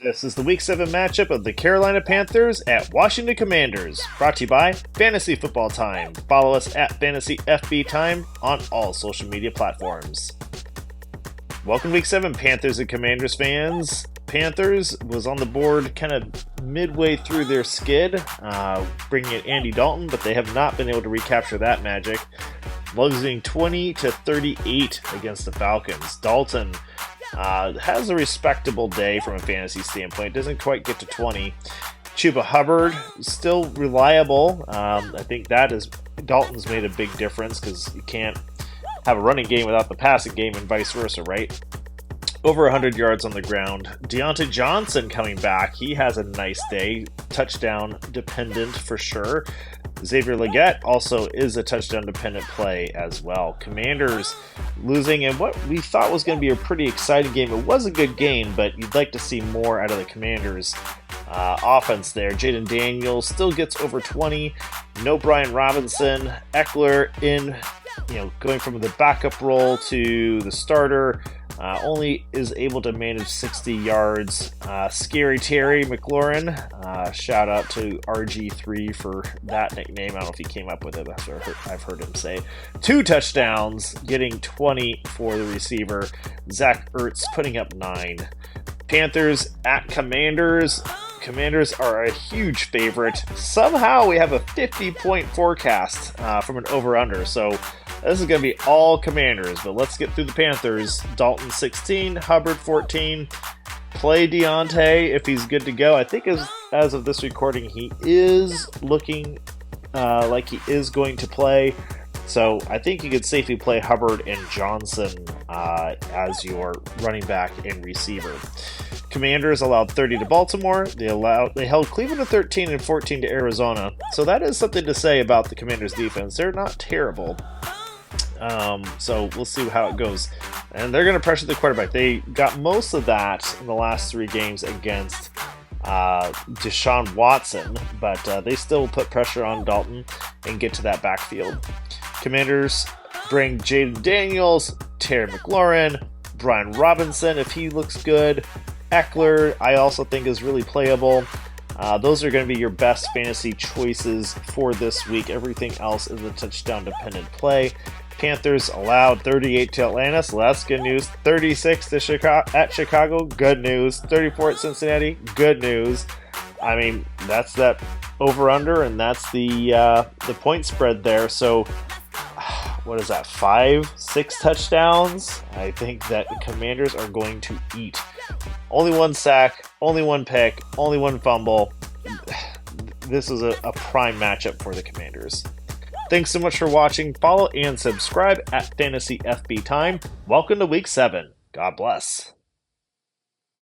This is the Week 7 matchup of the Carolina Panthers at Washington Commanders, brought to you by Fantasy Football Time. Follow us at Fantasy FB Time on all social media platforms. Welcome to Week 7, Panthers and Commanders fans. Panthers was on the board kind of midway through their skid, bringing in Andy Dalton, but they have not been able to recapture that magic, losing 20-38 against the Falcons. Dalton has a respectable day from a fantasy standpoint. Doesn't quite get to 20. Chuba Hubbard still reliable. I think that is Dalton's made a big difference because you can't have a running game without the passing game and vice versa, right? Over 100 yards on the ground. Dionte Johnson coming back. He has a nice day. Touchdown dependent for sure. Xavier Legette also is a touchdown-dependent play as well. Commanders losing in what we thought was going to be a pretty exciting game. It was a good game, but you'd like to see more out of the Commanders' offense there. Jayden Daniels still gets over 20. No Brian Robinson. Ekeler in, going from the backup role to the starter. Only is able to manage 60 yards. Scary Terry McLaurin, shout out to RG3 for that nickname. I don't know if he came up with it. That's what I've heard him say. 2 touchdowns, getting 20 for the receiver. Zach Ertz putting up 9. Panthers at Commanders. Commanders are a huge favorite. Somehow we have a 50-point forecast from an over-under, so this is going to be all Commanders, but let's get through the Panthers. Dalton 16, Hubbard 14. Play Dionte if he's good to go. I think as of this recording, he is looking like he is going to play. So I think you could safely play Hubbard and Johnson as your running back and receiver. Commanders allowed 30 to Baltimore. They held Cleveland to 13 and 14 to Arizona. So that is something to say about the Commanders defense. They're not terrible. So we'll see how it goes. And they're going to pressure the quarterback. They got most of that in the last 3 games against Deshaun Watson, but they still put pressure on Dalton and get to that backfield. Commanders bring Jayden Daniels, Terry McLaurin, Brian Robinson if he looks good. Ekeler, I also think, is really playable. Those are going to be your best fantasy choices for this week. Everything else is a touchdown-dependent play. Panthers allowed 38 to Atlanta, so that's good news. 36 to at Chicago, good news. 34 at Cincinnati, good news. I mean, that's that over-under, and that's the point spread there. So, what is that, 5-6 touchdowns? I think that the Commanders are going to eat. Only 1 sack, only 1 pick, only 1 fumble. This is a prime matchup for the Commanders. Thanks so much for watching. Follow and subscribe at Fantasy FB Time. Welcome to Week 7. God bless.